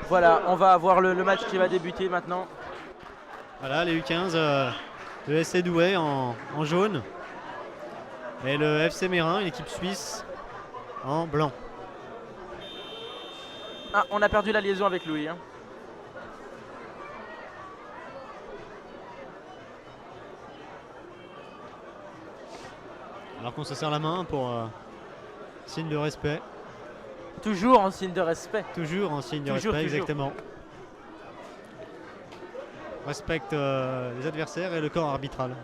Voilà, on va avoir le match qui va débuter maintenant. Voilà, les U15, le SC Douai en jaune. Et le FC Mérin, une équipe suisse, en blanc. Ah, on a perdu la liaison avec Louis. Hein. Alors qu'on se serre la main pour signe de respect. Toujours en signe de respect. Toujours en signe de respect, Toujours. exactement. Respecte les adversaires et le corps arbitral.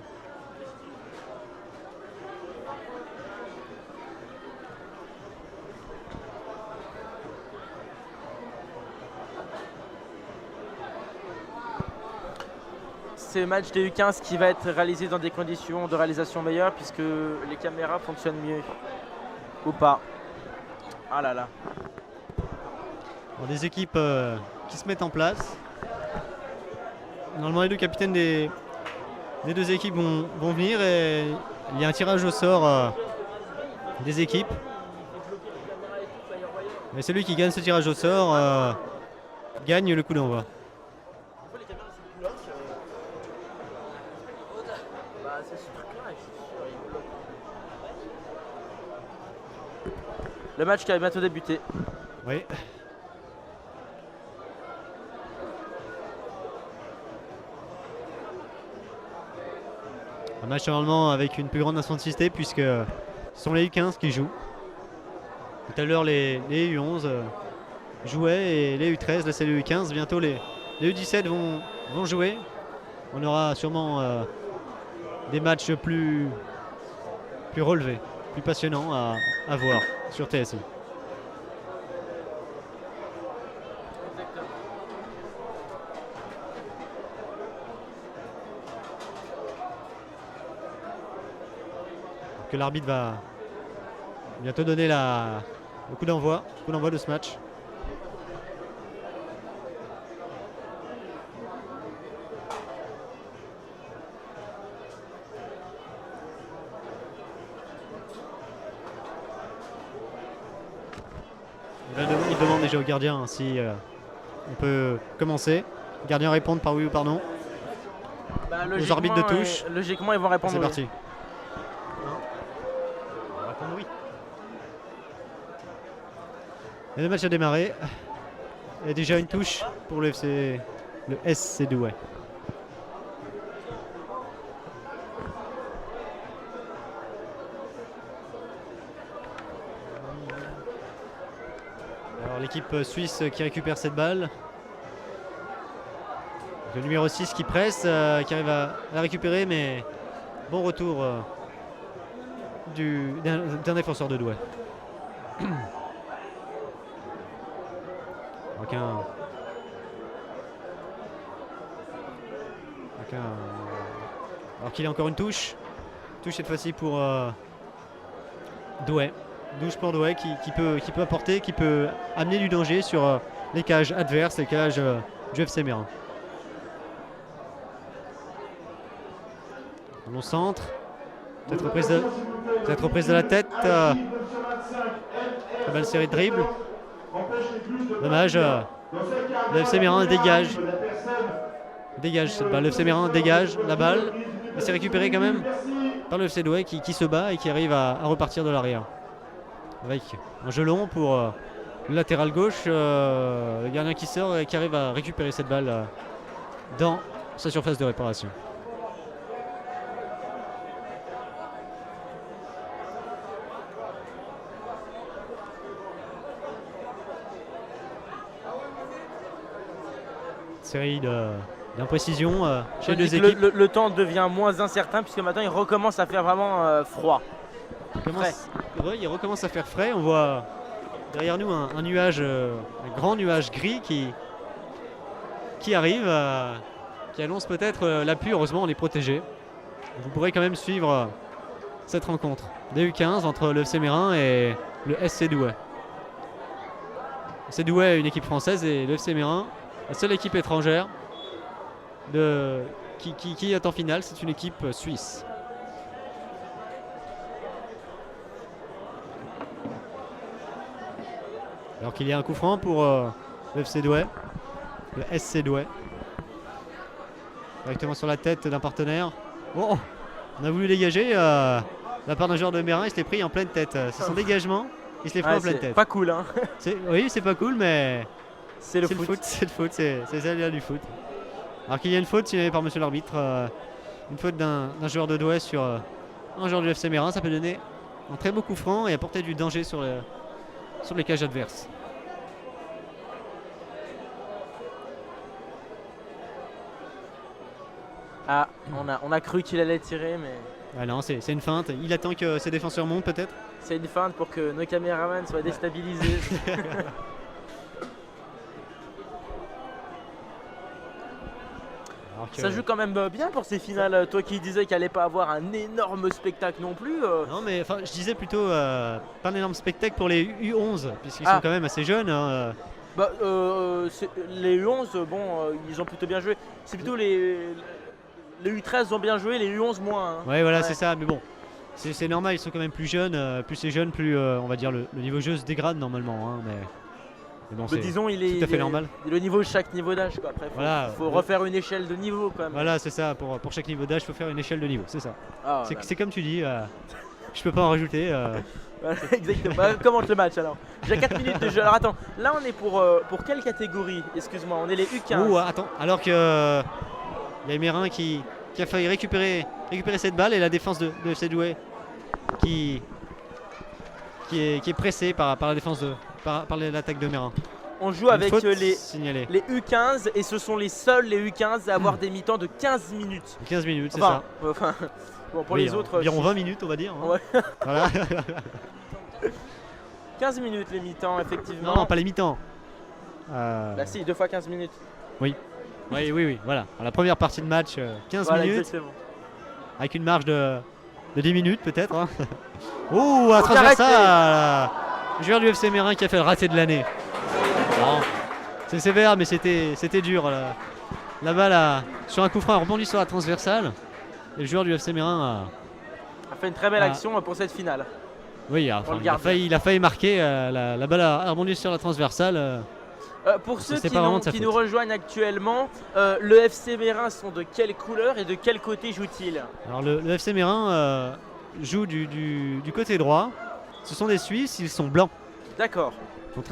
C'est le match des U15 qui va être réalisé dans des conditions de réalisation meilleures puisque les caméras fonctionnent mieux. Ou pas. Ah là là. Bon, des équipes qui se mettent en place. Normalement les deux capitaines des deux équipes vont venir et il y a un tirage au sort des équipes. Et celui qui gagne ce tirage au sort gagne le coup d'envoi. Le match qui va bientôt débuter. Oui. Un match normalement avec une plus grande intensité puisque ce sont les U15 qui jouent. Tout à l'heure les U11 jouaient et les U13, là c'est les U15. Bientôt les U17 vont jouer. On aura sûrement des matchs plus relevés, plus passionnants à voir sur TSI. Que l'arbitre va bientôt donner le coup d'envoi de ce match. Il demande déjà au gardien si on peut commencer. Le gardien répond par oui ou par non. Bah, aux arbitres de touche. Logiquement, ils vont répondre. C'est oui. parti. On va répondre oui. Et le match a démarré. Il y a déjà une touche pour le SC Douai. Alors l'équipe suisse qui récupère cette balle. Le numéro 6 qui presse, qui arrive à la récupérer, mais bon retour d'un défenseur de Douai. Alors qu'il y a encore une touche. Touche cette fois-ci pour Douai. Douche pour Douai qui peut apporter, qui peut amener du danger sur les cages adverses, les cages du FC Mérin. Long centre. Peut-être reprise de la tête. Très belle série de dribbles. Dommage. Le FC Mérin dégage. Dégage cette balle. Le FC Mérin dégage la balle. Et c'est récupéré quand même par le FC Douai qui se bat et qui arrive à repartir de l'arrière. Avec un jeu long pour le latéral gauche. Le gardien qui sort et qui arrive à récupérer cette balle dans sa surface de réparation. Série d'imprécisions chez les deux équipes. Le temps devient moins incertain puisque maintenant il recommence à faire vraiment froid. Il recommence à faire frais. On voit derrière nous un nuage, un grand nuage gris qui arrive, qui annonce peut-être la pluie. Heureusement, on est protégé. Vous pourrez quand même suivre cette rencontre des U15 entre le FC Mérin et le SC Douai. Le FC Douai est une équipe française et le FC Mérin, la seule équipe étrangère qui est en finale, c'est une équipe suisse. Alors qu'il y a un coup franc pour le FC Douai, le SC Douai. Directement sur la tête d'un partenaire. Oh, on a voulu dégager de la part d'un joueur de Mérin, il se l'est pris en pleine tête. C'est son dégagement, il se l'est pris en pleine tête. Pas cool, hein. Oui, c'est pas cool, mais c'est le foot. C'est le foot, c'est ça du foot. Alors qu'il y a une faute signalée par monsieur l'arbitre, une faute d'un joueur de Douai sur un joueur du FC Mérin, ça peut donner un très beau coup franc et apporter du danger sur les cages adverses. Ah, on a cru qu'il allait tirer, mais... Ah non, c'est une feinte. Il attend que ses défenseurs montent peut-être. C'est une feinte pour que nos caméramans soient déstabilisés. Ça joue quand même bien pour ces finales. Toi qui disais qu'il allait pas avoir un énorme spectacle non plus. Non, mais je disais plutôt pas un énorme spectacle pour les U11, puisqu'ils sont quand même assez jeunes. Hein. Les U11, ils ont plutôt bien joué. C'est plutôt les U13 ont bien joué, les U11 moins. Hein. Ouais, voilà, c'est ça. Mais bon, c'est normal, ils sont quand même plus jeunes. Plus c'est jeune, plus on va dire le niveau jeu se dégrade normalement. Hein, mais bon, disons, tout à fait normal. Le niveau, chaque niveau d'âge. Après, faut refaire une échelle de niveau quand même. Voilà, c'est ça. Pour chaque niveau d'âge, il faut faire une échelle de niveau. C'est ça. Ah, c'est comme tu dis. Je peux pas en rajouter. Exactement. Commente le match alors. J'ai 4 minutes de jeu. Alors attends, là on est pour quelle catégorie? Excuse-moi, on est les U15. Attends, alors que il y a Mérin qui a failli récupérer cette balle et la défense de FC Douai qui est pressée par la défense par l'attaque de Mérin. On joue avec les U15 et ce sont les seuls les U15 à avoir des mi-temps de 15 minutes. 15 minutes, c'est ça. Bon, pour les autres. Environ 20 minutes, on va dire. Hein. Ouais. Voilà. 15 minutes les mi-temps, effectivement. Non, pas les mi-temps. Bah si, 2 fois 15 minutes. Oui. Oui, voilà. Alors, la première partie de match, 15 minutes. Exactement. Avec une marge de 10 minutes peut-être. Hein. Un transversal. Le joueur du FC Mérin qui a fait le raté de l'année. C'est sévère, mais c'était dur. La balle sur un coup franc a rebondi sur la transversale. Et le joueur du FC Mérin a fait une très belle action pour cette finale. Oui, il a failli marquer. La balle a rebondi sur la transversale. Pour ceux qui nous rejoignent actuellement, le FC Mérin sont de quelle couleur et de quel côté joue-t-il? Alors le FC Mérin joue du côté droit. Ce sont des Suisses, ils sont blancs. D'accord. Donc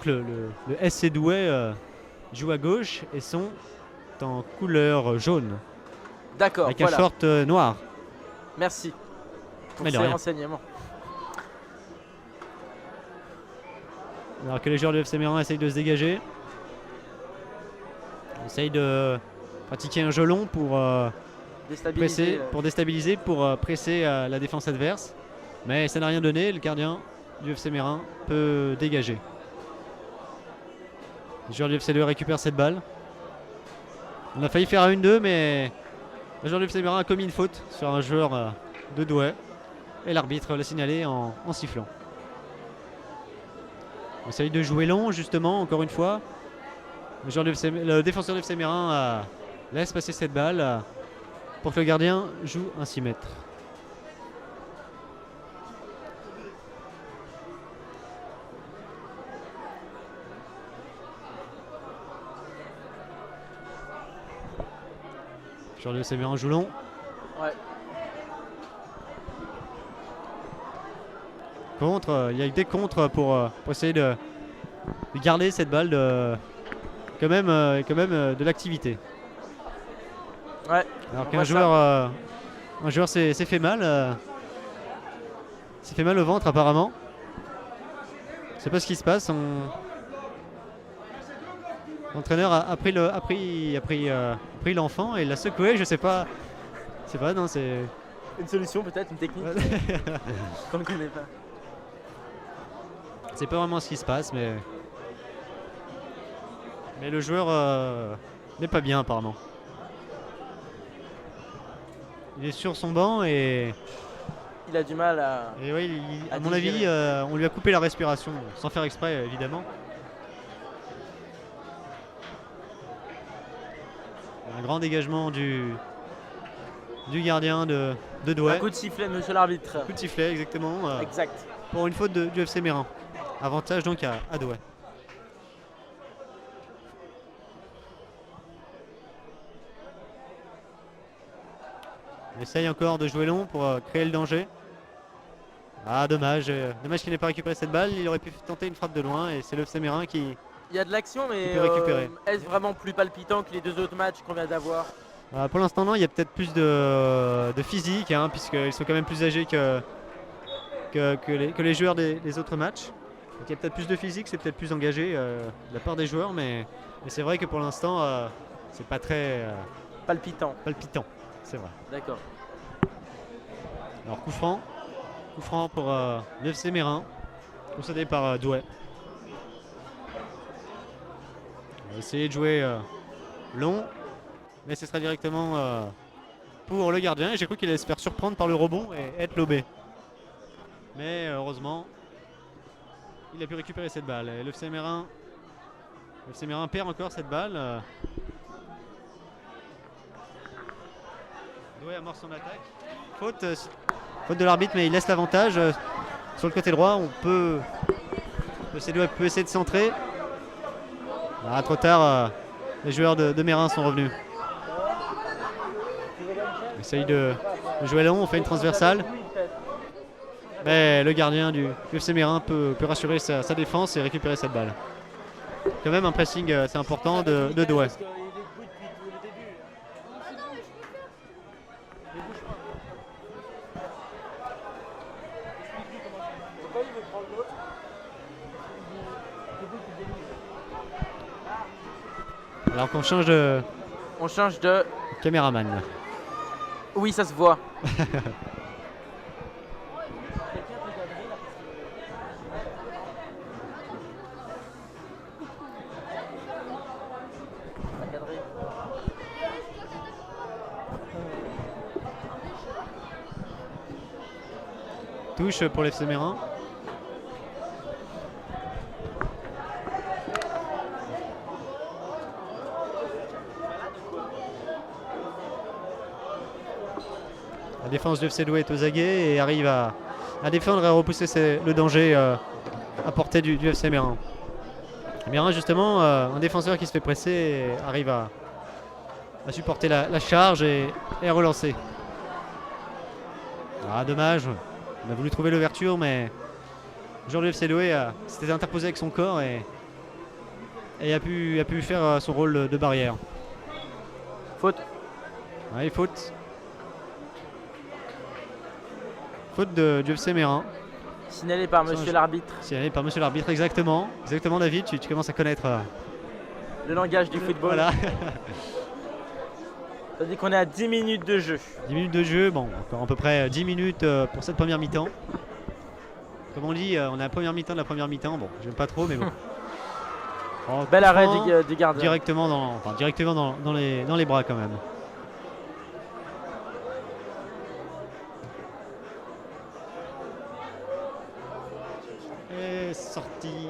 le SC Douai joue à gauche et sont en couleur jaune. D'accord. Avec un short noir. Merci pour ces renseignements. Alors que les joueurs du FC Mérin essayent de se dégager. Ils essayent de pratiquer un jeu long pour déstabiliser, pour presser la défense adverse. Mais ça n'a rien donné. Le gardien du FC Mérin peut dégager. Le joueur du FC Douai récupère cette balle. On a failli faire un 1-2, mais le joueur du FC Mérin a commis une faute sur un joueur de Douai. Et l'arbitre l'a signalé en sifflant. On essaye de jouer long, justement, encore une fois. Le défenseur du FC Mérin laisse passer cette balle pour que le gardien joue un 6 mètres. Le joueur du FC Mérin joue long. Ouais. Il y a eu des contres pour essayer de garder cette balle quand même de l'activité. Ouais. Alors qu'un joueur s'est fait mal. S'est fait mal au ventre apparemment. Je sais pas ce qui se passe. L'entraîneur a pris l'enfant et l'a secoué. Je sais pas. Non, c'est une solution peut-être, une technique qu'on ne connaît pas. C'est pas vraiment ce qui se passe, mais le joueur n'est pas bien apparemment. Il est sur son banc et il a du mal à. Et oui, à mon avis, on lui a coupé la respiration, sans faire exprès évidemment. Un grand dégagement du gardien de Douai. Un coup de sifflet, monsieur l'arbitre. Coup de sifflet, exactement. Exact. Pour une faute du FC Mérin. Avantage donc à Douai. On essaye encore de jouer long pour créer le danger. Ah dommage, dommage qu'il n'ait pas récupéré cette balle. Il aurait pu tenter une frappe de loin et c'est le FC Mérin qui Il y a de l'action, mais peut récupérer. est-ce vraiment plus palpitant que les 2 autres matchs qu'on vient d'avoir? Pour l'instant non, il y a peut-être plus de physique hein, puisqu'ils sont quand même plus âgés que les joueurs des autres matchs. Donc il y a peut-être plus de physique, c'est peut-être plus engagé de la part des joueurs, mais c'est vrai que pour l'instant c'est pas très Palpitant. c'est vrai. D'accord. Alors coup franc pour le FC Mérin, concédé par Douai. On va essayer de jouer long, mais ce sera directement pour le gardien. Et j'ai cru qu'il allait se faire surprendre par le rebond et être lobé. Mais heureusement, il a pu récupérer cette balle. Et le FC Mérin perd encore cette balle. Douai amorce son attaque. Faute de l'arbitre, mais il laisse l'avantage. Sur le côté droit, le FC Douai peut essayer de centrer. Ah, trop tard, les joueurs de Mérin sont revenus. On essaye de jouer long, on fait une transversale. Mais le gardien du FC Mérin peut rassurer sa défense et récupérer cette balle. Quand même un pressing assez important de Douai. Alors qu'on change de caméraman. Oui, ça se voit. Touche pour l'FC Mérin. La défense du FC Douai est aux aguets et arrive à défendre et à repousser le danger à portée du FC Mérin. Mérin justement, un défenseur qui se fait presser arrive à supporter la charge et à relancer. Ah dommage, on a voulu trouver l'ouverture mais le joueur du FC Douai s'était interposé avec son corps et a pu faire son rôle de barrière. Faute. Oui, faute. Faute du FC Mérin. Signalé par monsieur l'arbitre. Signalé par monsieur l'arbitre, exactement. Exactement David, tu commences à connaître le langage du football. Voilà. Ça dit qu'on est à 10 minutes de jeu. 10 minutes de jeu, bon, encore à peu près 10 minutes pour cette première mi-temps. Comme on dit, on est à la première mi-temps de la première mi-temps. Bon, j'aime pas trop, mais bon. Bel arrêt du gardien. Directement dans les bras quand même. Et sortie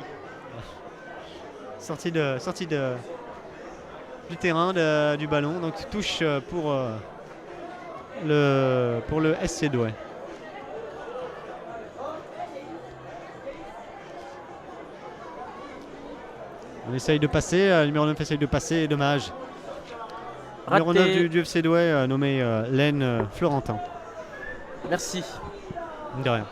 du terrain du ballon, donc touche pour le SC Douai. On essaye de passer, le numéro 9 essaye de passer, dommage. Le numéro 9 du FC Douai nommé Len Florentin. Merci. De rien.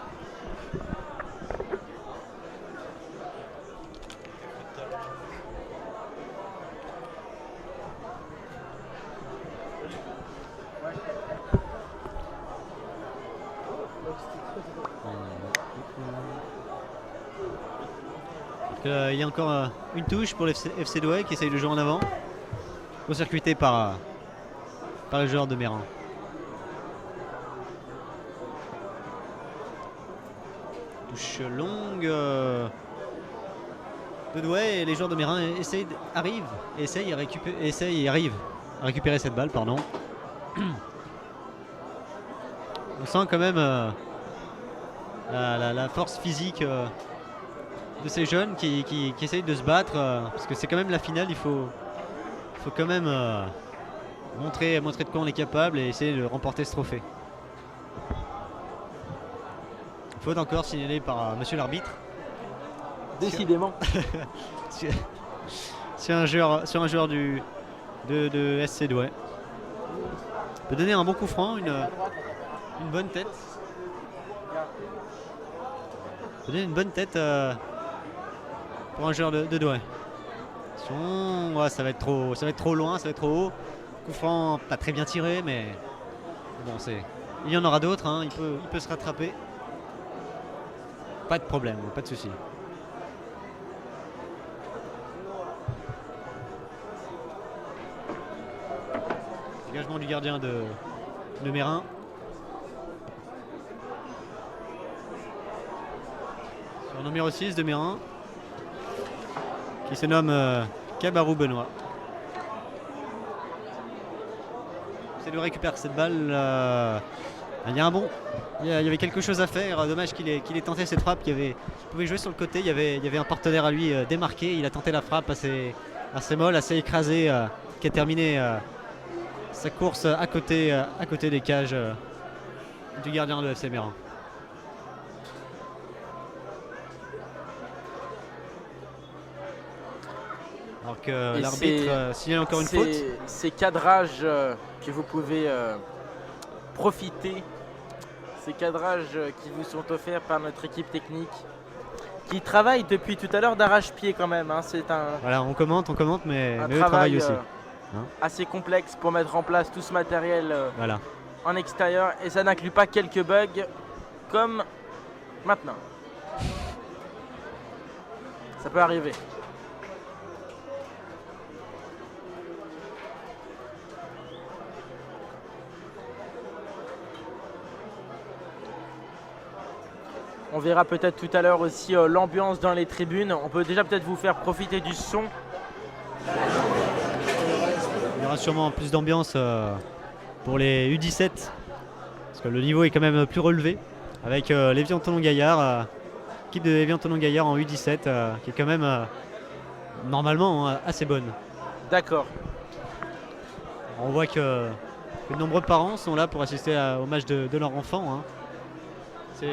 Il y a encore une touche pour l'FC Douai qui essaye de jouer en avant, court-circuité par le joueur de Mérin. Touche longue de Douai et les joueurs de Mérin essayent et arrivent à récupérer cette balle, pardon. On sent quand même la force physique de ces jeunes qui essayent de se battre parce que c'est quand même la finale. Il faut quand même montrer de quoi on est capable et essayer de remporter ce trophée. Faute encore signalée par monsieur l'arbitre. Décidément. sur un joueur de SC Douai. Peut donner un bon coup franc, une bonne tête. Peut donner une bonne tête pour un joueur de Douai. Ouais, ça va être trop loin, ça va être trop haut. Coup franc pas très bien tiré, mais bon, il y en aura d'autres, hein, il peut se rattraper. Pas de problème, pas de souci. Dégagement du gardien de Mérin. Sur le numéro 6 de Mérin, qui se nomme Cabarou Benoît. C'est lui récupère cette balle. Il y a il y avait quelque chose à faire. Dommage qu'il ait tenté cette frappe. Il pouvait jouer sur le côté. Il y avait un partenaire à lui démarqué. Il a tenté la frappe assez molle, assez écrasée, qui a terminé sa course à côté des cages du gardien de FC Mérin. Alors que l'arbitre signale encore une faute. Ces cadrages que vous pouvez profiter, ces cadrages qui vous sont offerts par notre équipe technique, qui travaille depuis tout à l'heure d'arrache-pied quand même. Hein. C'est voilà, on commente, mais eux travaillent aussi. Assez complexe pour mettre en place tout ce matériel voilà. En extérieur, et ça n'inclut pas quelques bugs comme maintenant. Ça peut arriver. On verra peut-être tout à l'heure aussi l'ambiance dans les tribunes. On peut déjà peut-être vous faire profiter du son. Il y aura sûrement plus d'ambiance pour les U17, parce que le niveau est quand même plus relevé, avec l'Évian-Thonon-Gaillard, l'équipe de Évian-Thonon-Gaillard en U17, qui est quand même normalement assez bonne. D'accord. On voit que de nombreux parents sont là pour assister au match de leur enfant. Hein. Ce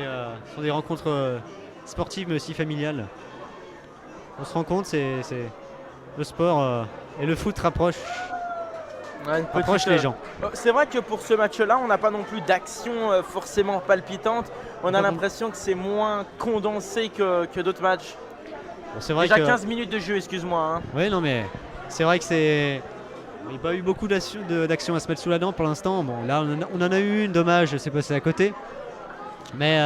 sont des rencontres sportives mais aussi familiales. On se rend compte, c'est le sport et le foot rapproche les gens. C'est vrai que pour ce match-là, on n'a pas non plus d'action forcément palpitante. On a l'impression que c'est moins condensé que d'autres matchs. Bon, c'est vrai déjà 15 minutes de jeu, excuse-moi. Hein. Oui, non, mais c'est vrai que il n'y a pas eu beaucoup d'actions à se mettre sous la dent pour l'instant. Bon, là, on en a eu une, dommage, c'est passé à côté. Mais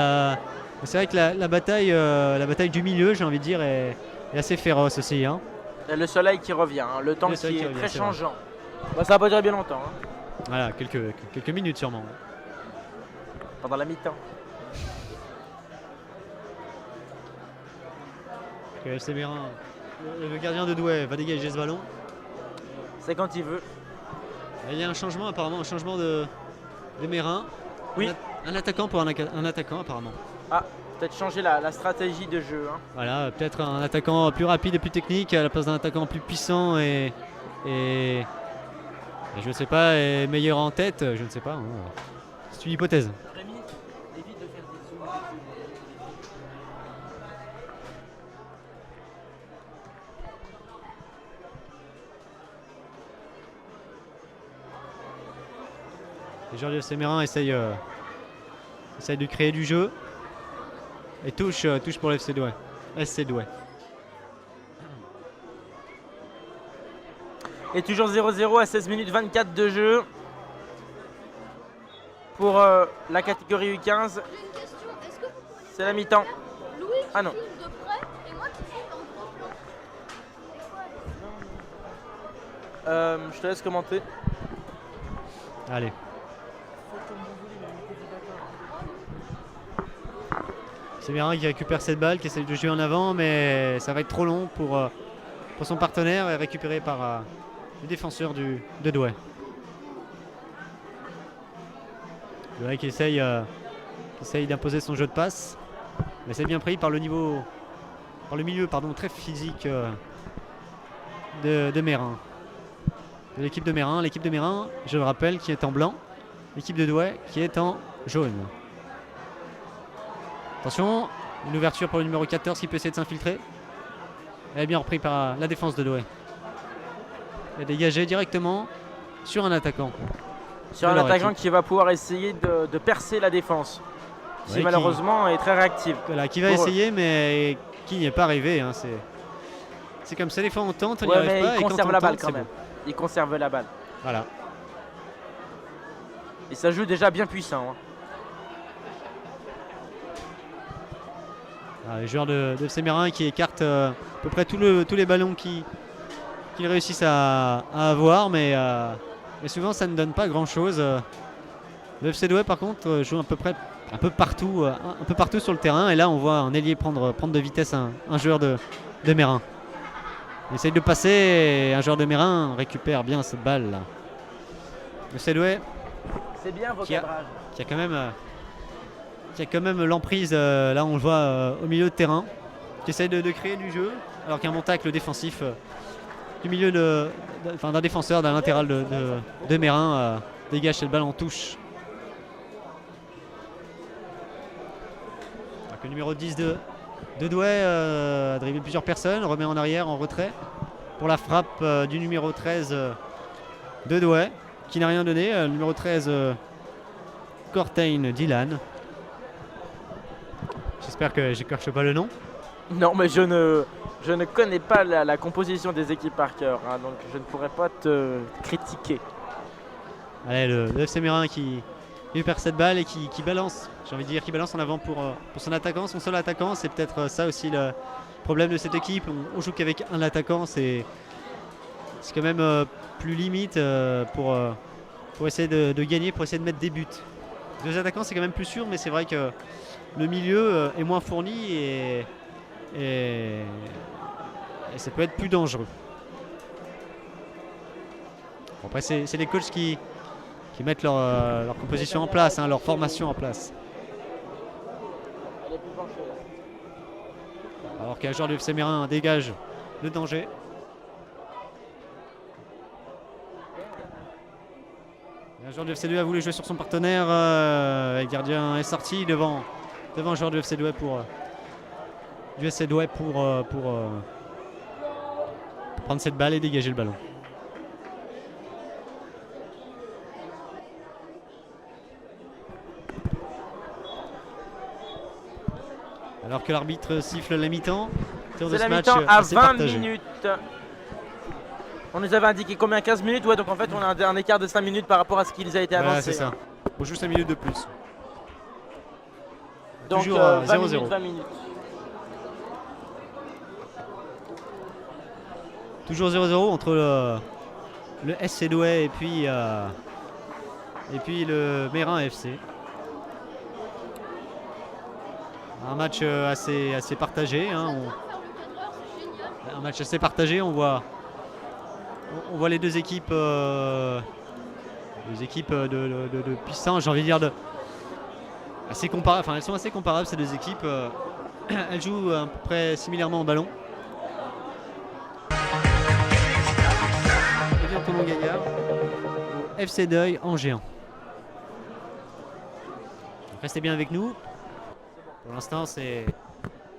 c'est vrai que la bataille du milieu, j'ai envie de dire, est assez féroce aussi. Hein. Et le soleil qui revient, hein, le temps qui est très changeant. Bah, ça va pas durer bien longtemps. Hein. Voilà, quelques minutes sûrement. Pendant la mi-temps. FC Mérin, le gardien de Douai va dégager ce ballon. C'est quand il veut. Il y a un changement apparemment, de Mérin. Oui. Un attaquant pour un attaquant apparemment. Ah, peut-être changer la stratégie de jeu. Hein. Voilà, peut-être un attaquant plus rapide et plus technique à la place d'un attaquant plus puissant et je ne sais pas, et meilleur en tête, je ne sais pas. Hein. C'est une hypothèse. Rémi, évite de faire des zooms. Les joueurs du FC Mérin essayent de créer du jeu et touche pour l'FC Douai. SC Douai. Et toujours 0-0 à 16 minutes 24 de jeu pour la catégorie U15. J'ai une question, est-ce que C'est la mi-temps. Louis Ah non. filme de près et moi qui filme en gros plan? Je te laisse commenter. Allez. C'est Mérin qui récupère cette balle, qui essaie de jouer en avant, mais ça va être trop long pour son partenaire et récupéré par le défenseur de Douai. Douai qui essaye d'imposer son jeu de passe, mais c'est bien pris par le milieu très physique de Mérin. De l'équipe de Mérin. L'équipe de Mérin, je le rappelle, qui est en blanc. L'équipe de Douai qui est en jaune. Attention, une ouverture pour le numéro 14 qui peut essayer de s'infiltrer. Elle est bien repris par la défense de Douai. Elle est dégagée directement sur un attaquant. Sur un attaquant qui va pouvoir essayer de percer la défense. Qui Ouais, malheureusement est très réactive. Voilà, qui va essayer mais qui n'y est pas arrivé. Hein. C'est comme ça, des fois on tente, on n'y Ouais, arrive mais pas. il Et quand conserve on la balle tente, quand c'est même. bon. Il conserve la balle. Voilà. Et ça joue déjà bien puissant. Hein. Les joueurs de FC Mérin qui écartent à peu près tous les ballons qu'ils réussissent à avoir, mais souvent ça ne donne pas grand chose. Le FC Douai par contre joue un peu partout sur le terrain, et là on voit un ailier prendre de vitesse un joueur de Mérin. Il essaye de passer et un joueur de Mérin récupère bien cette balle là. Le FC Douai C'est bien vos Qui a- cadrages. qui a quand même l'emprise, là on le voit au milieu de terrain, qui essaye de créer du jeu, alors qu'il y a un bon tacle défensif du milieu d'un défenseur, d'un latéral de Mérin, dégage cette balle en touche. Donc, le numéro 10 de Douai a dribblé plusieurs personnes, remet en arrière, en retrait, pour la frappe du numéro 13 de Douai, qui n'a rien donné, le numéro 13 Cortain Dylan. J'espère que j'écorche pas le nom. Non, mais je ne connais pas la composition des équipes par cœur, hein, donc je ne pourrais pas te critiquer. Allez, le FC Mérin qui perd cette balle et qui balance. J'ai envie de dire qui balance en avant pour son attaquant, son seul attaquant. C'est peut-être ça aussi le problème de cette équipe. On joue qu'avec un attaquant. C'est quand même plus limite pour essayer de gagner, pour essayer de mettre des buts. Deux attaquants, c'est quand même plus sûr, mais c'est vrai que le milieu est moins fourni et ça peut être plus dangereux. Bon, après, c'est les coachs qui mettent leur composition en place, hein, leur formation en place. Alors qu'un joueur du FC Mérin dégage le danger. Un joueur du FC Douai a voulu jouer sur son partenaire. Le gardien est sorti devant un joueur du FC Douai pour prendre cette balle et dégager le ballon. Alors que l'arbitre siffle la mi-temps. Tour de C'est ce la match mi-temps à assez 20 partagé. minutes. On nous avait indiqué combien? 15 minutes? Ouais, donc en fait on a un écart de 5 minutes par rapport à ce qui nous a été Voilà, annoncé. c'est ça. On joue 5 minutes de plus. Donc Toujours 20 0-0. minutes, 20 minutes. Toujours 0-0 entre le SC Douai et puis le Mérin FC. Un match assez partagé. Hein. Un match assez partagé. On voit les deux équipes, de puissance, j'ai envie de dire, assez comparables. Enfin, elles sont assez comparables, ces deux équipes. Elles jouent à peu près similairement au ballon. Et bien Toulon Gaillard, FC Deuil en géant. Restez bien avec nous. Pour l'instant, c'est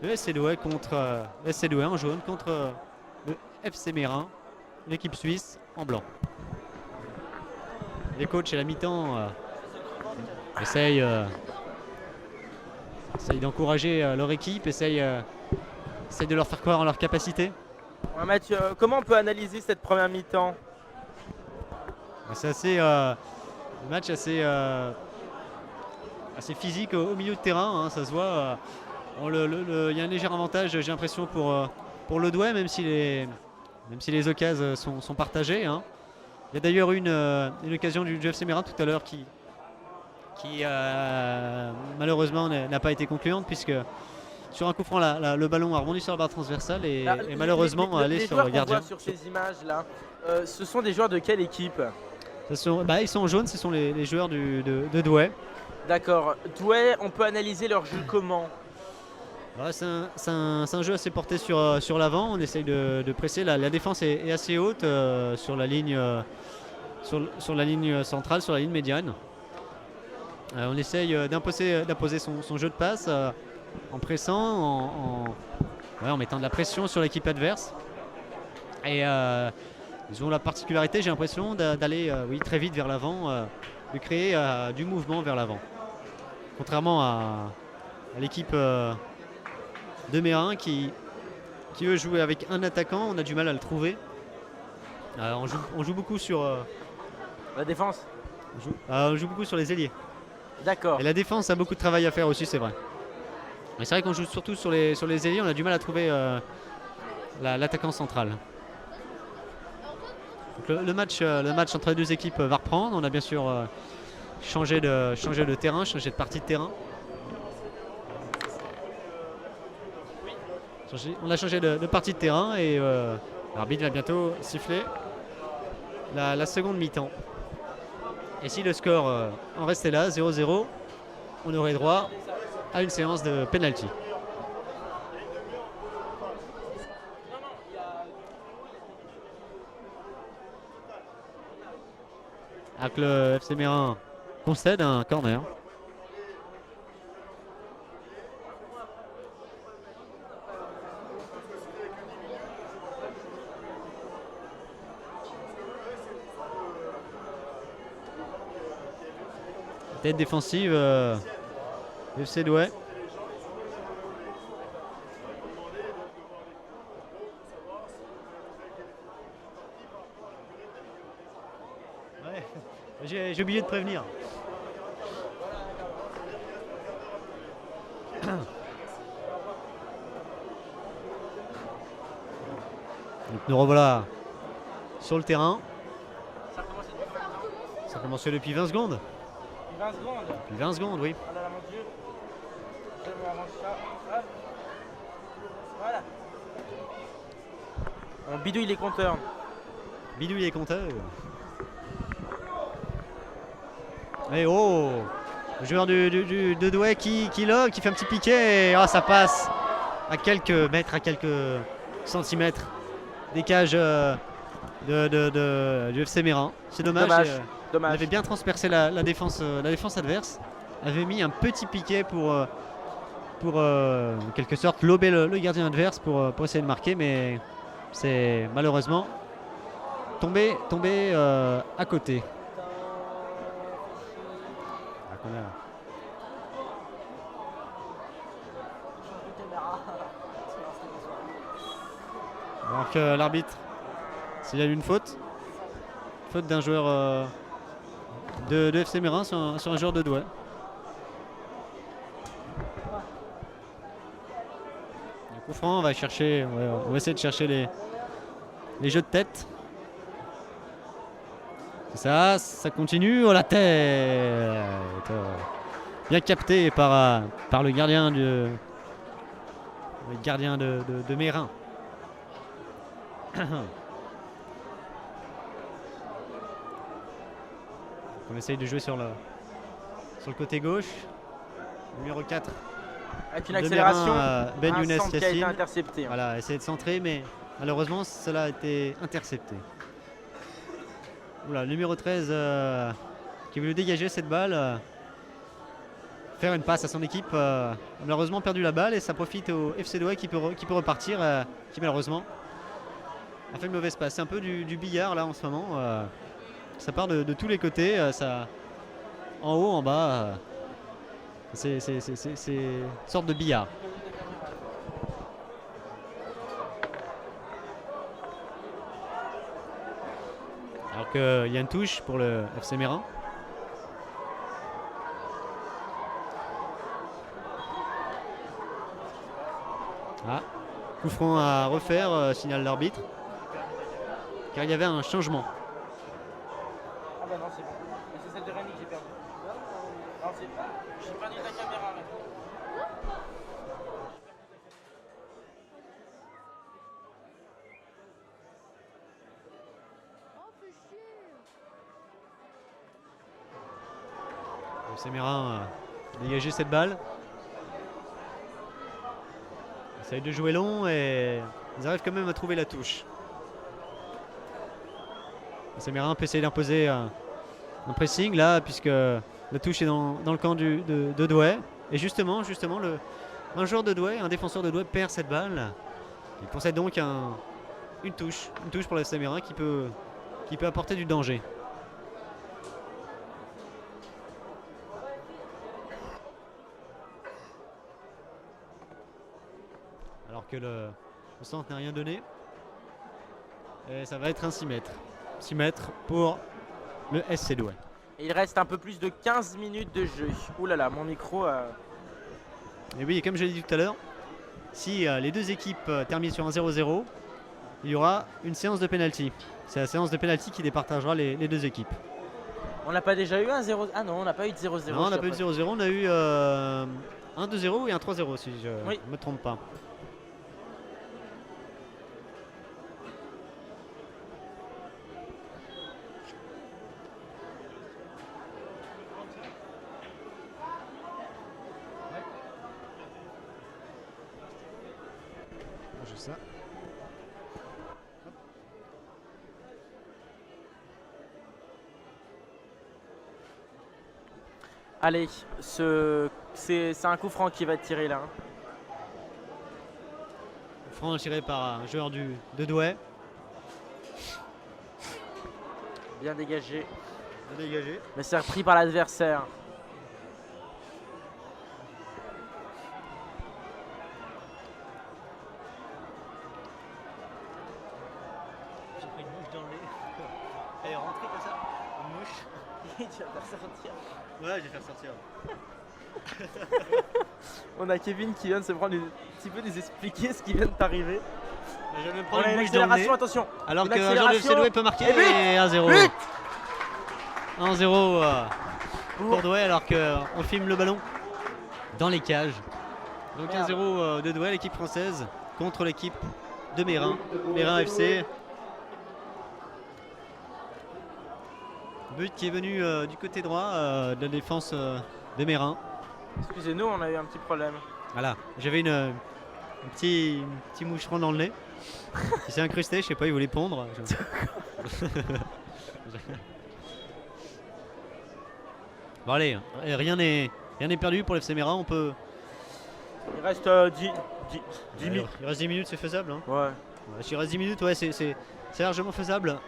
le FC Douai contre le FC Douai en jaune contre le FC Mérin, l'équipe suisse en blanc. Les coachs à la mi-temps essayent d'encourager leur équipe, essayent de leur faire croire en leur capacité. Ouais, Mathieu, comment on peut analyser cette première mi-temps? C'est assez un match assez physique au milieu de terrain, hein, ça se voit. Il y a un léger avantage, j'ai l'impression, pour le Douai, même si les occasions sont partagées. Hein. Il y a d'ailleurs une occasion du FC Mérin tout à l'heure qui malheureusement n'a pas été concluante, puisque sur un coup franc, le ballon a rebondi sur la barre transversale et malheureusement allé sur le gardien. Les joueurs qu'on voit sur ces images-là, ce sont des joueurs de quelle équipe? Ils sont en jaune, ce sont les joueurs de Douai. D'accord. Douai, on peut analyser leur jeu comment? Ouais, c'est un jeu assez porté sur l'avant. On essaye de presser. La défense est assez haute sur la ligne centrale, sur la ligne médiane. On essaye d'imposer son jeu de passe en pressant, ouais, en mettant de la pression sur l'équipe adverse. Et ils ont la particularité, j'ai l'impression, d'aller oui, très vite vers l'avant, de créer du mouvement vers l'avant. Contrairement à l'équipe de Mérin qui veut jouer avec un attaquant, on a du mal à le trouver. On joue beaucoup sur La défense. on joue beaucoup sur les ailiers. D'accord. Et la défense a beaucoup de travail à faire aussi, c'est vrai. Mais c'est vrai qu'on joue surtout sur les ailiers, on a du mal à trouver l'attaquant central. Donc le match entre les deux équipes va reprendre. On a bien sûr changé de terrain, changé de partie de terrain. On a changé de partie de terrain et l'arbitre va bientôt siffler la seconde mi-temps. Et si le score en restait là, 0-0, on aurait droit à une séance de penalty. Alors que le FC Mérin concède un corner. Tête défensive FC Douai. Ouais, j'ai oublié de prévenir. Donc nous revoilà sur le terrain. Ça a commencé depuis 20 secondes. 20 secondes. Depuis 20 secondes, oui. Oh là là, mon Dieu. Je me arrange ça. Hop. Voilà. On bidouille les compteurs. Bidouille les compteurs. Et oh, le joueur de Douai qui lobe, qui fait un petit piqué. Et ça passe à quelques mètres, à quelques centimètres des cages du FC Mérin. C'est dommage. Il Dommage. avait bien transpercé la défense adverse. Avait mis un petit piquet pour en quelque sorte lober le gardien adverse pour essayer de marquer, mais c'est malheureusement tombé à côté. Alors que l'arbitre signale une faute d'un joueur de FC Mérin sur un joueur de Douai. Le coup franc, on va essayer de chercher les jeux de tête. Ça continue. Oh, la tête bien capté par le gardien de Mérin. On essaye de jouer sur le côté gauche. Numéro 4. Avec une accélération, Ben un Younes centre qui a été Yassine. intercepté. Voilà, essayer de centrer, mais malheureusement cela a été intercepté. Oula, le numéro 13 qui veut dégager cette balle, faire une passe à son équipe, a malheureusement perdu la balle et ça profite au FC Douai qui peut repartir, qui malheureusement a fait une mauvaise passe. C'est un peu du billard là en ce moment. Ça part de tous les côtés, ça, en haut, en bas, c'est une sorte de billard. Alors qu'il y a une touche pour le FC Mérin. Coup franc à refaire, signale l'arbitre. Car il y avait un changement. Ah bah non, c'est bon. C'est celle de Rémi que j'ai perdu. Non, c'est pas. J'ai perdu ta caméra. Le FC Mérin a dégagé cette balle. Ils essayent de jouer long et ils arrivent quand même à trouver la touche. Le FC Mérin peut essayer d'imposer un pressing là, puisque la touche est dans le camp de Douai. Et justement un joueur de Douai, un défenseur de Douai perd cette balle. Il concède donc une touche pour le FC Mérin qui peut apporter du danger. Alors que le centre n'a rien donné. Et ça va être un 6 mètres. 6 mètres pour le SC Douai. Il reste un peu plus de 15 minutes de jeu. Ouh là là, mon micro. Et oui, et comme je l'ai dit tout à l'heure, si les deux équipes terminent sur un 0-0, il y aura une séance de pénalty. C'est la séance de pénalty qui départagera les deux équipes. On n'a pas déjà eu un 0. Ah non, on n'a pas eu de 0-0. Non, on n'a pas eu de 0-0, on a eu un 2-0 et un 3-0 si je ne me trompe pas. Ça. Allez, c'est un coup franc qui va tirer là. Franc tiré par un joueur de Douai. Bien dégagé. Bien dégagé. Mais c'est repris par l'adversaire. J'ai pris une mouche dans le nez. Elle est rentrée comme ça. Une mouche. Tu vas faire sortir. Ouais, je vais faire sortir. On a Kevin qui vient de se prendre un petit peu nous expliquer ce qui vient d'arriver. Je vais me On prendre a une une mouche dans le nez. accélération, attention. Alors Une qu'un joueur de accélération. FC Douai peut marquer Et but. et 1-0. But 1-0 pour Douai alors qu'on filme le ballon dans les cages. Donc 1-0 de Douai, l'équipe française contre l'équipe de Mérin. Mérin FC. But qui est venu du côté droit de la défense de Mérin. Excusez-nous, on a eu un petit problème. Voilà, j'avais un petit moucheron dans le nez. Il s'est incrusté, je sais pas, il voulait pondre. Bon allez, rien n'est perdu pour l'FC Mérin, on peut... Il reste 10 minutes. Il reste 10 minutes, c'est faisable. Hein. Ouais. S'il reste 10 minutes, ouais, c'est largement faisable.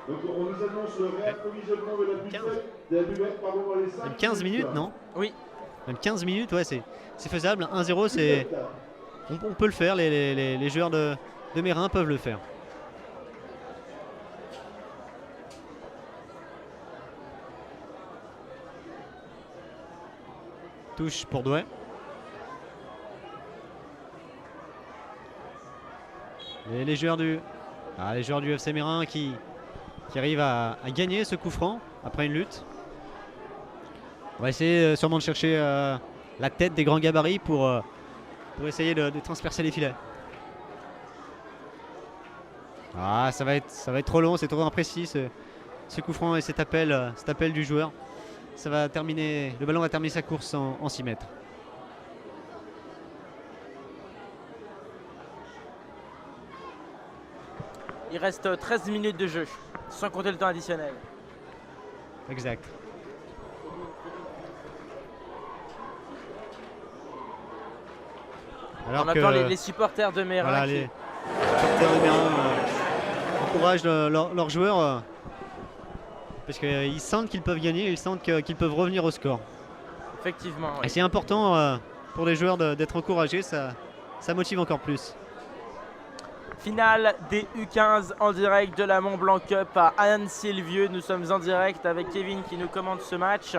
Donc on nous annonce le réapprovisionnement de la buvette, de la buvette dans les 5 Même 15 minutes, non? Oui. Même 15 minutes, ouais, c'est faisable. 1-0, c'est... On peut le faire, les joueurs de Mérin peuvent le faire. Touche pour Douai. Et les joueurs du FC Mérin qui arrivent à gagner ce coup franc après une lutte. On va essayer sûrement de chercher la tête des grands gabarits pour essayer de transpercer les filets. Ah, ça va être trop long, c'est trop imprécis ce coup franc et cet appel du joueur. Ça va terminer, le ballon va terminer sa course en 6 mètres. Il reste 13 minutes de jeu, sans compter le temps additionnel. Exact. Alors on attend les supporters de Mérin. Voilà, les supporters de Mérin encouragent leurs joueurs parce qu'ils sentent qu'ils peuvent gagner, ils sentent qu'ils peuvent revenir au score. Effectivement. Et Oui. c'est important pour les joueurs d'être encouragés, ça motive encore plus. Finale des U15 en direct de la Mont Blanc Cup à Anne-Sylvieux. Nous sommes en direct avec Kevin qui nous commande ce match.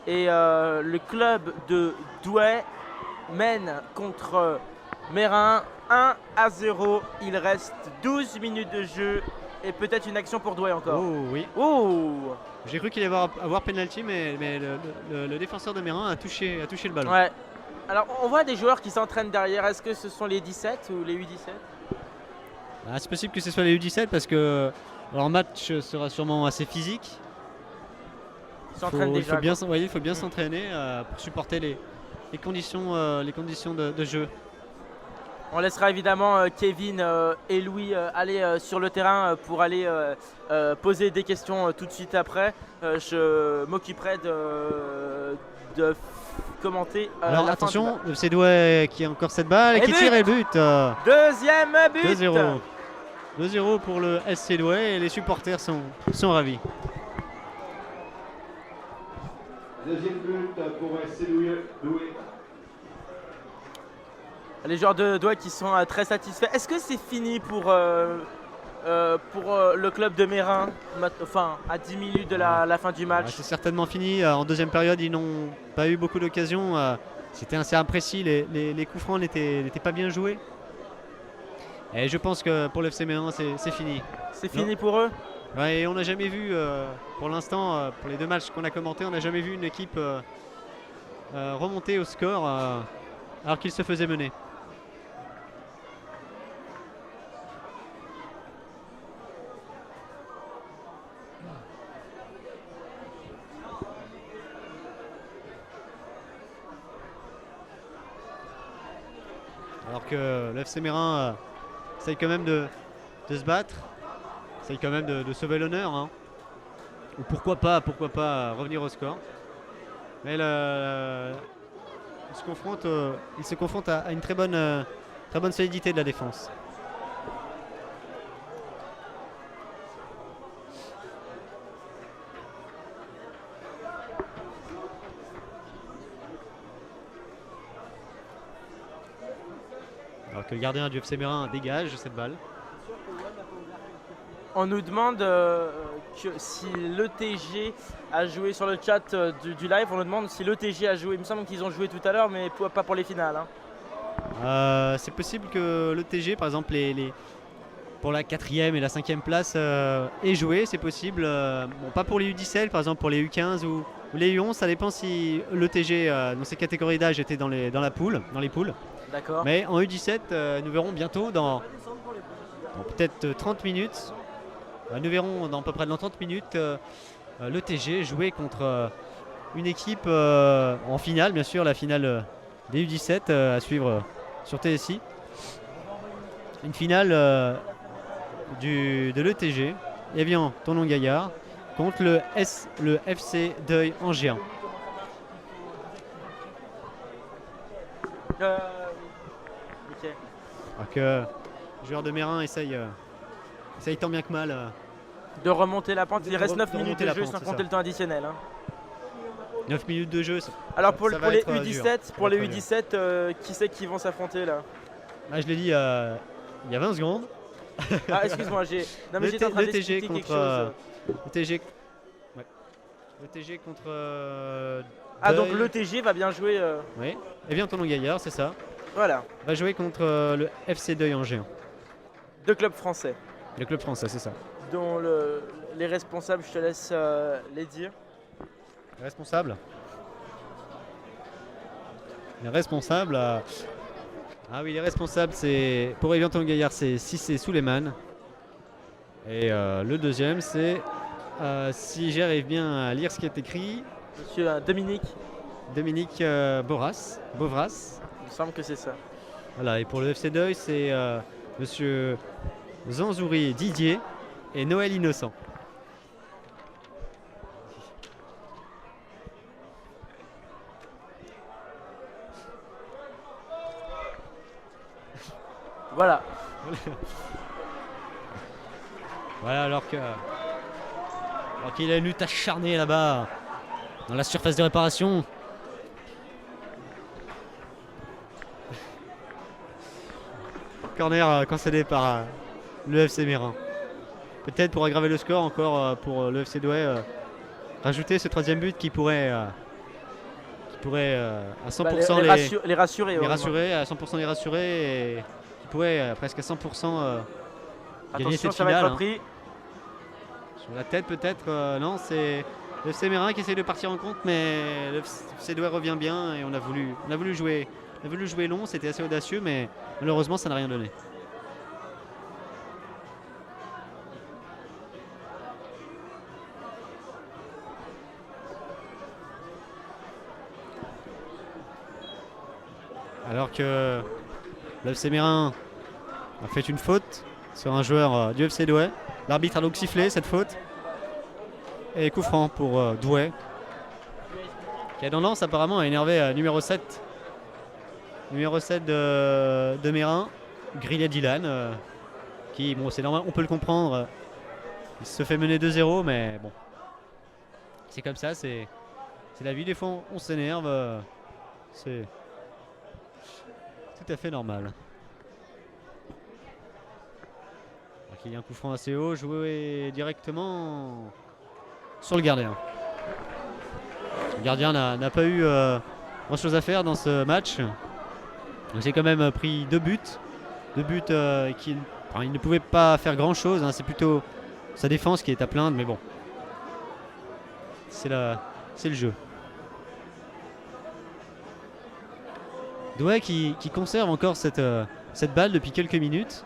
Et le club de Douai mène contre Mérin 1-0. Il reste 12 minutes de jeu et peut-être une action pour Douai encore. Oh oui. Oh. J'ai cru qu'il allait avoir penalty, mais le défenseur de Mérin a touché le ballon. Ouais. Alors on voit des joueurs qui s'entraînent derrière. Est-ce que ce sont les 17 ou les U17? Ah, c'est possible que ce soit les U17 parce que leur match sera sûrement assez physique. Ils s'entraînent déjà. Il faut bien s'entraîner pour supporter les conditions de jeu. On laissera évidemment Kevin et Louis aller sur le terrain pour aller poser des questions tout de suite après. Je m'occuperai de commenter Alors la fin du attention, match. le FC Douai qui a encore cette balle et Et qui but tire et but. Deuxième but 2-0. 2-0 pour le SC Douai et les supporters sont ravis. Deuxième but pour SC Douai. Les joueurs de Douai qui sont très satisfaits. Est-ce que c'est fini pour le club de Mérin, enfin à 10 minutes de la fin du match? C'est certainement fini. En deuxième période, ils n'ont pas eu beaucoup d'occasions. C'était assez imprécis. Les coups francs n'étaient pas bien joués. Et je pense que pour le FC Mérin, c'est fini. C'est fini pour eux? Ouais, et on n'a jamais vu, pour l'instant, pour les deux matchs qu'on a commentés, on n'a jamais vu une équipe remonter au score alors qu'il se faisait mener. Alors que le FC Mérin essaye quand même de se battre, essaye quand même de sauver l'honneur. Hein. Ou pourquoi pas revenir au score. Mais il se confronte à une très bonne solidité de la défense. Alors que le gardien du FC Mérin dégage cette balle. On nous demande si l'ETG a joué sur le chat du live. On nous demande si l'ETG a joué. Il me semble qu'ils ont joué tout à l'heure, mais pas pour les finales. Hein. C'est possible que l'ETG, par exemple, pour la 4e et la 5e place, ait joué. C'est possible. Bon, pas pour les U17, par exemple, pour les U15 ou les U11. Ça dépend si l'ETG, dans ces catégories d'âge, était dans les poules. D'accord. Mais en U17, nous verrons bientôt dans peut-être 30 minutes. Nous verrons dans à peu près dans 30 minutes l'ETG jouer contre une équipe en finale, bien sûr, la finale des U17 à suivre sur TSI. Une finale de l'ETG, Evian Tournon Gaillard, contre le FC Deuil Angers. Ok. Alors que le joueur de Mérin essaye tant bien que mal. De remonter la pente. Il reste 9 de minutes remonter de la jeu pente, sans c'est compter ça. le temps additionnel. Hein. 9 minutes de jeu. Alors pour ça les va être U17, dur. pour les Ça va être U17, qui c'est qui vont s'affronter là? Je l'ai dit il y a 20 secondes. Ah excuse-moi, j'étais en train l'ETG d'expliquer quelque chose. l'ETG contre Ah donc Deuil. l'ETG va bien jouer. Oui. Et bien Tournon Gaillard, c'est ça. Voilà, Va jouer contre le FC Deuil Angers. deux clubs français Le club français, c'est ça. dont les responsables, je te laisse les dire. Les responsables. Ah oui, les responsables, c'est pour Evian Tournon Gaillard, c'est Cissé Souleymane. Et le deuxième, c'est si j'arrive bien à lire ce qui est écrit, Monsieur Dominique Bovras. il me semble que c'est ça. Voilà, et pour le FC Deuil, c'est Monsieur Zanzouri Didier et Noël Innocent. Voilà. Voilà, alors qu'il a une lutte acharnée là-bas, dans la surface de réparation. Corner concédé par le FC Mérin. Peut-être pour aggraver le score encore pour le FC Douai, rajouter ce troisième but qui pourrait à 100% les rassurer. les rassurer, à 100% les rassurer et qui pourrait presque à 100% gagner Attention, cette ça va finale. être repris. Sur la tête peut-être, non, c'est le FC Mérin qui essaie de partir en compte, mais le FC Douai revient bien et on a voulu jouer long, c'était assez audacieux, mais malheureusement ça n'a rien donné. Alors que le FC Mérin a fait une faute sur un joueur du FC Douai. L'arbitre a donc sifflé cette faute. Et coup franc pour Douai, qui a tendance apparemment à énerver numéro 7. Numéro 7 de Mérin, Grillet Dylan, qui, bon, c'est normal, on peut le comprendre. Il se fait mener 2-0, mais bon. C'est comme ça, c'est la vie. Des fois, on s'énerve. C'est tout à fait normal. Il y a un coup franc assez haut, joué directement sur le gardien. Le gardien n'a pas eu grand chose à faire dans ce match. Il s'est quand même pris 2 buts. 2 buts il ne pouvait pas faire grand chose. Hein. C'est plutôt sa défense qui est à plaindre, mais bon. C'est le jeu. Douai qui conserve encore cette balle depuis quelques minutes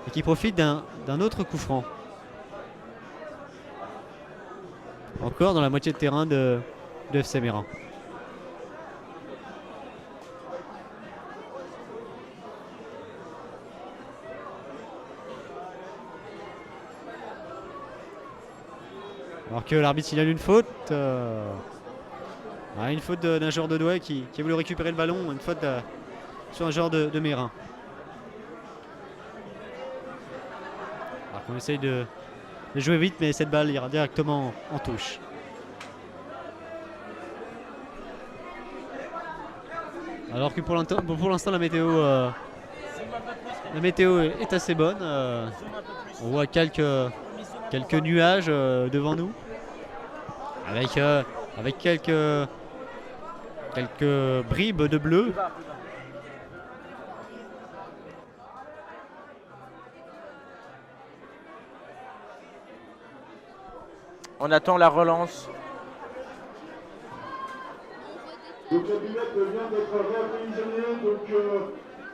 et qui profite d'un autre coup franc. Encore dans la moitié de terrain de FC Mérin. Alors que l'arbitre signale une faute. Une faute d'un joueur de Douai qui a voulu récupérer le ballon. Une faute sur un joueur de Mérin. Alors qu'on essaye de jouer vite, mais cette balle ira directement en touche. Alors que pour l'instant la météo est assez bonne. On voit quelques nuages devant nous, avec quelques bribes de bleu. On attend la relance. Donc la buvette vient d'être réapprovisionnée, donc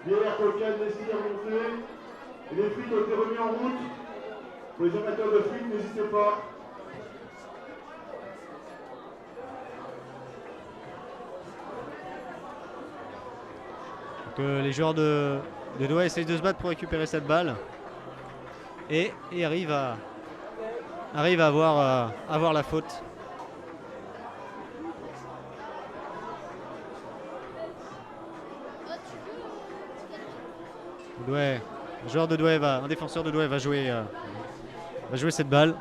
bière, coca, destinée à monter. Et les frites ont été remis en route. Pour les amateurs de frites, n'hésitez pas. Donc, les joueurs de Douai essayent de se battre pour récupérer cette balle et arrivent à avoir la faute. Douai, un défenseur de Douai va jouer cette balle.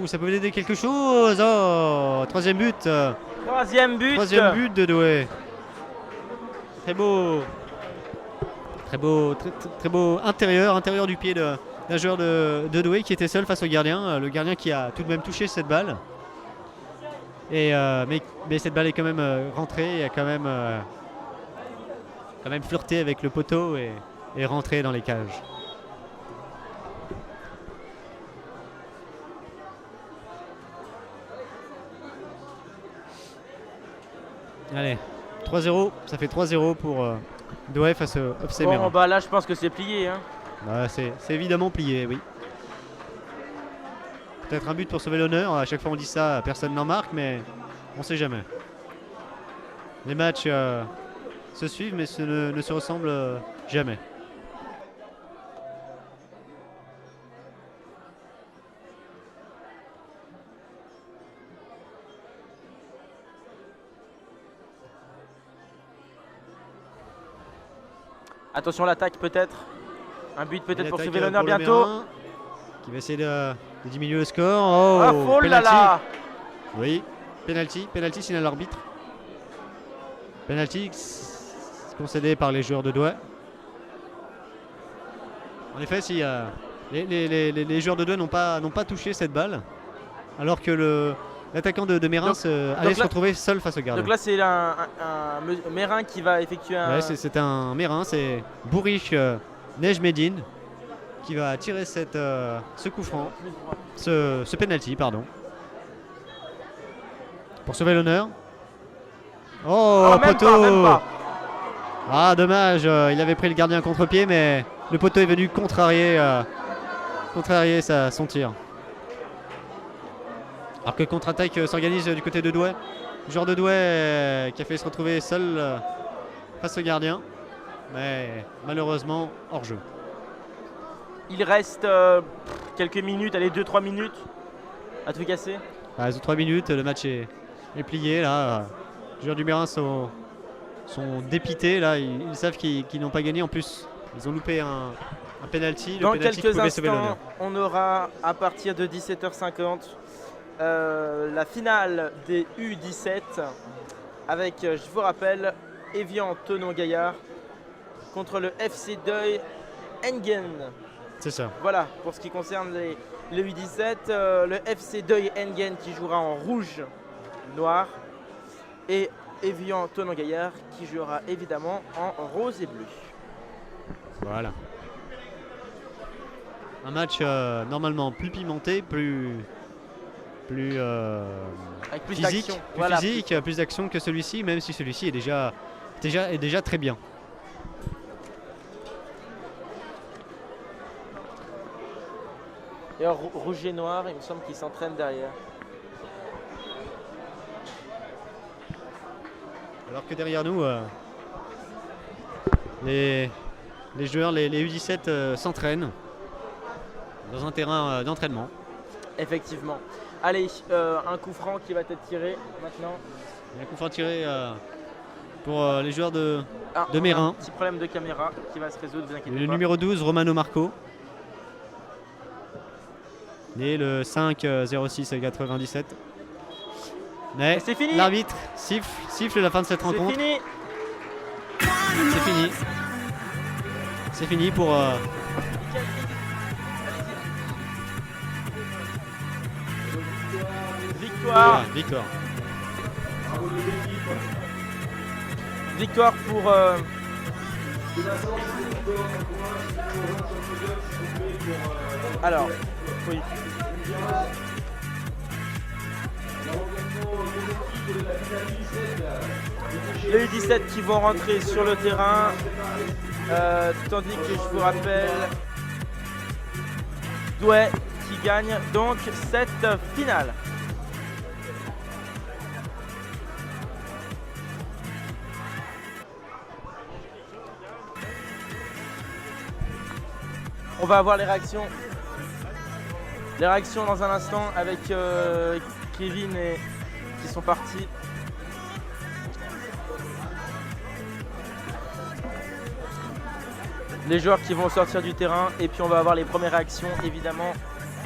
Ça peut aider quelque chose. Oh, troisième but. Troisième but de Douai. Très beau, très beau intérieur du pied d'un joueur de Douai qui était seul face au gardien. Le gardien qui a tout de même touché cette balle. Mais cette balle est quand même rentrée. Il a quand même flirté avec le poteau et rentré dans les cages. Allez, 3-0, ça fait 3-0 pour Douai face au FC Mérin. Bon, bah là, je pense que c'est plié. Hein. C'est évidemment plié, oui. Peut-être un but pour sauver l'honneur. À chaque fois, on dit ça, personne n'en marque, mais on ne sait jamais. Les matchs se suivent, mais ne se ressemblent jamais. Attention l'attaque peut-être. Un but peut-être pour L'attaque sauver l'honneur pour le bientôt. Mérin, qui va essayer de diminuer le score. Oh, oh là là. Oui, penalty signale l'arbitre. Penalty concédé par les joueurs de Douai. En effet, si les joueurs de Douai n'ont pas touché cette balle, alors que l'attaquant de Mérin allait se retrouver seul face au gardien. Donc là, c'est un Mérin qui va effectuer un... Ouais, c'est un Mérin, c'est Bourrich Nejmedine qui va tirer ce coup franc, ce penalty, pardon. Pour sauver l'honneur. Oh, poteau! Même pas. Ah, dommage, il avait pris le gardien contre-pied, mais le poteau est venu contrarier son tir. Alors que contre-attaque s'organise du côté de Douai. Le joueur de Douai qui a fait se retrouver seul face au gardien, mais malheureusement hors jeu. Il reste quelques minutes, allez 2-3 minutes À tout casser. Il reste 3 minutes, le match est plié là. Les joueurs du Mérin sont dépités là, ils savent qu'ils n'ont pas gagné. En plus, ils ont loupé un penalty. Dans Le penalty qui quelques pouvait sauver instants, l'honneur. on aura à partir de 17h50 la finale des U17 avec, je vous rappelle, Evian Thonon-Gaillard contre le FC Deuil Engen. C'est ça. Voilà, pour ce qui concerne les U17, le FC Deuil Engen qui jouera en rouge, noir, et Evian Thonon-Gaillard qui jouera évidemment en rose et bleu. Voilà. Un match normalement plus pimenté, plus Avec plus physique, d'action. plus Voilà. physique, plus d'action que celui-ci, même si celui-ci est déjà très bien. Et alors, rouge et noir, il me semble qu'ils s'entraînent derrière. Alors que derrière nous, les joueurs, les U17 s'entraînent dans un terrain d'entraînement. Effectivement. Allez, un coup franc qui va être tiré maintenant. Il y a un coup franc tiré pour les joueurs de On a Mérin. un petit problème de caméra qui va se résoudre, vous inquiétez Le pas. numéro 12, Romano Marco. Et le 5 06 97. Mais Et c'est fini. l'arbitre siffle la fin de cette C'est rencontre. fini. C'est fini. C'est fini pour Victoire. victoire. Victoire pour alors, oui. Les U17 qui vont rentrer sur le terrain, tandis que je vous rappelle Douai qui gagne donc cette finale. On va avoir les réactions. Les réactions dans un instant avec Kevin qui sont partis. Les joueurs qui vont sortir du terrain et puis on va avoir les premières réactions évidemment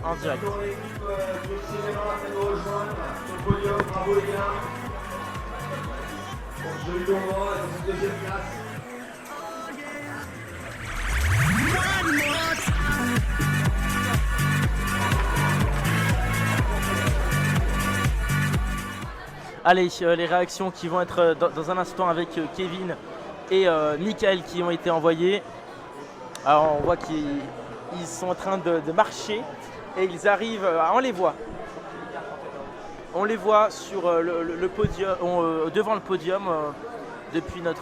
en direct. Encore l'équipe du FC Mérin qui nous rejoindre sur le podium. Bravo les gars. Bon, joli moment, la deuxième place. Allez, les réactions qui vont être dans un instant avec Kevin et Michael qui ont été envoyées. Alors on voit qu'ils sont en train de marcher et ils arrivent, on les voit. On les voit sur le podium, devant le podium depuis le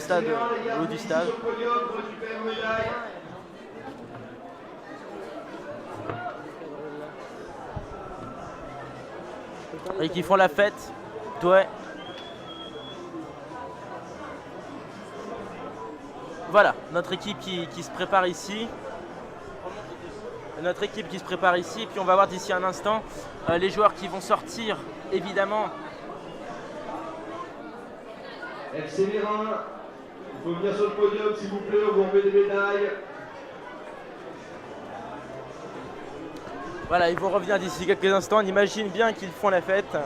stade, le haut du stade. Sur le podium, récupère une médaille. Et qui font la fête. Ouais. Voilà, notre équipe qui se prépare ici. Notre équipe qui se prépare ici. Et puis on va voir d'ici un instant les joueurs qui vont sortir, évidemment. FC Mérin, il faut venir sur le podium s'il vous plaît, on vous remet des médailles. Voilà, ils vont revenir d'ici quelques instants. On imagine bien qu'ils font la fête.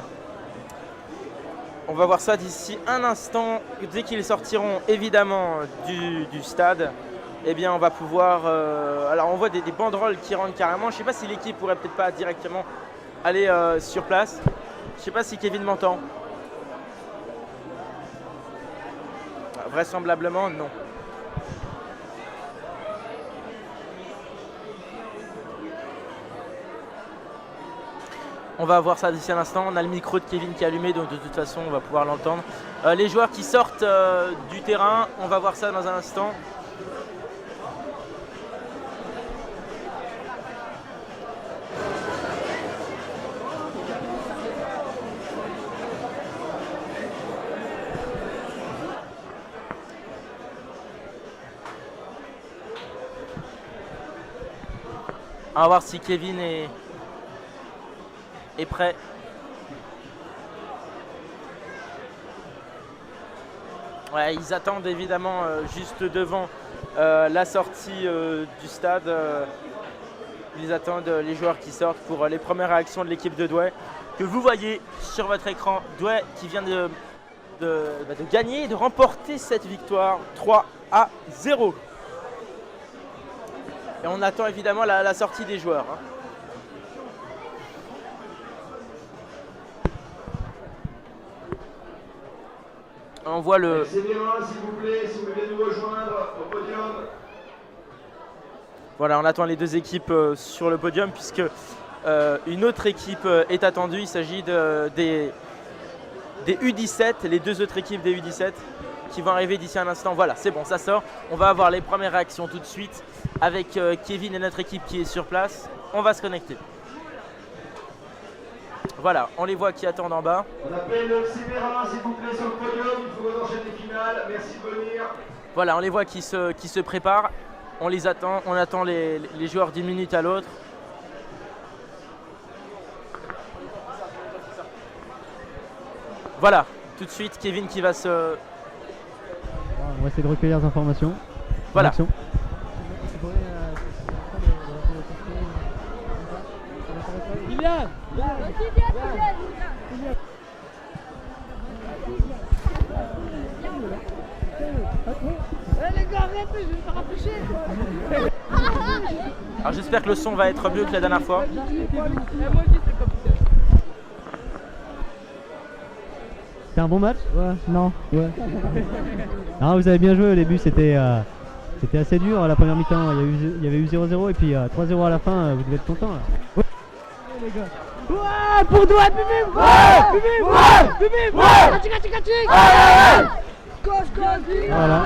On va voir ça d'ici un instant. Dès qu'ils sortiront évidemment du stade, eh bien on va pouvoir... alors on voit des banderoles qui rentrent carrément. Je ne sais pas si l'équipe pourrait peut-être pas directement aller sur place. Je ne sais pas si Kevin m'entend. Vraisemblablement non. On va voir ça d'ici un instant. On a le micro de Kevin qui est allumé, donc de toute façon on va pouvoir l'entendre. Les joueurs qui sortent du terrain, on va voir ça dans un instant. On va voir si Kevin est est prêt. Ouais, ils attendent évidemment juste devant la sortie du stade. Ils attendent les joueurs qui sortent pour les premières réactions de l'équipe de Douai que vous voyez sur votre écran. Douai qui vient de gagner et de remporter cette victoire 3-0. Et on attend évidemment la sortie des joueurs. Hein. On voit le... C'est bien, s'il vous plaît, si vous voulez nous rejoindre au podium. Voilà, on attend les deux équipes sur le podium puisque une autre équipe est attendue. Il s'agit des U17, les deux autres équipes des U17 qui vont arriver d'ici un instant. Voilà, c'est bon, ça sort. On va avoir les premières réactions tout de suite avec Kevin et notre équipe qui est sur place. On va se connecter. Voilà, on les voit qui attendent en bas. On appelle le FC Mérin, s'il vous plaît, sur le podium. Il faut enchaîner les finales. Merci de venir. Voilà, on les voit qui se préparent. On les attend, on attend les joueurs d'une minute à l'autre. Voilà, tout de suite, Kevin qui va se... On va essayer de recueillir les informations. Voilà. Action. Kylian. Les gars, arrête, je vais me faire afficher. Alors j'espère que le son va être mieux que la dernière fois. C'était un bon match? Ouais, non, ouais. Non, vous avez bien joué au début, c'était assez dur la première mi-temps. Il y avait eu 0-0 et puis 3-0 à la fin, vous devez être content là. Ouais, les gars. Ouais, pour Douai, bim ouais, bim ouais, bim ouais, voilà.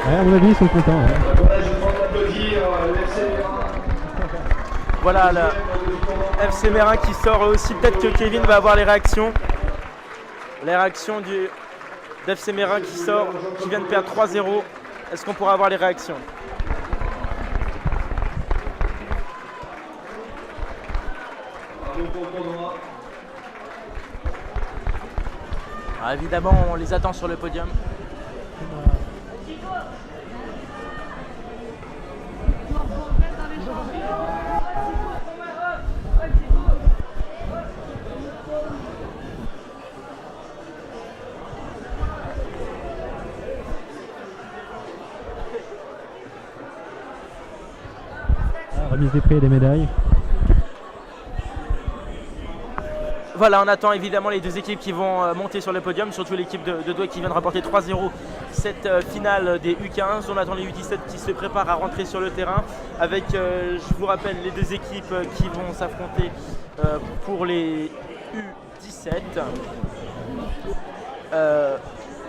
Ouais, à mon avis, ils sont contents. Ouais. Voilà, je prends d'applaudir le FC Mérin. Voilà, le FC Mérin qui sort aussi. Peut-être que Kevin va avoir les réactions. Les réactions du FC Mérin qui sort, qui vient de perdre 3-0. Est-ce qu'on pourra avoir les réactions? Ah, évidemment, on les attend sur le podium. Remise des prix et des médailles. Voilà, on attend évidemment les deux équipes qui vont monter sur le podium, surtout l'équipe de Douai qui vient de remporter 3-0 cette finale des U15. On attend les U17 qui se préparent à rentrer sur le terrain avec, je vous rappelle, les deux équipes qui vont s'affronter pour les U17.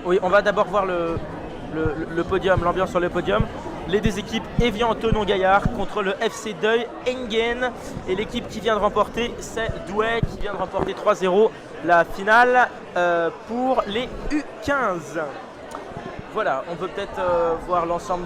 Oui, on va d'abord voir le podium, l'ambiance sur le podium. Les deux équipes Evian-Thonon-Gaillard contre le FC Deuil Enghien. Et l'équipe qui vient de remporter, c'est Douai qui vient de remporter 3-0 la finale pour les U15. Voilà, on peut peut-être voir l'ensemble.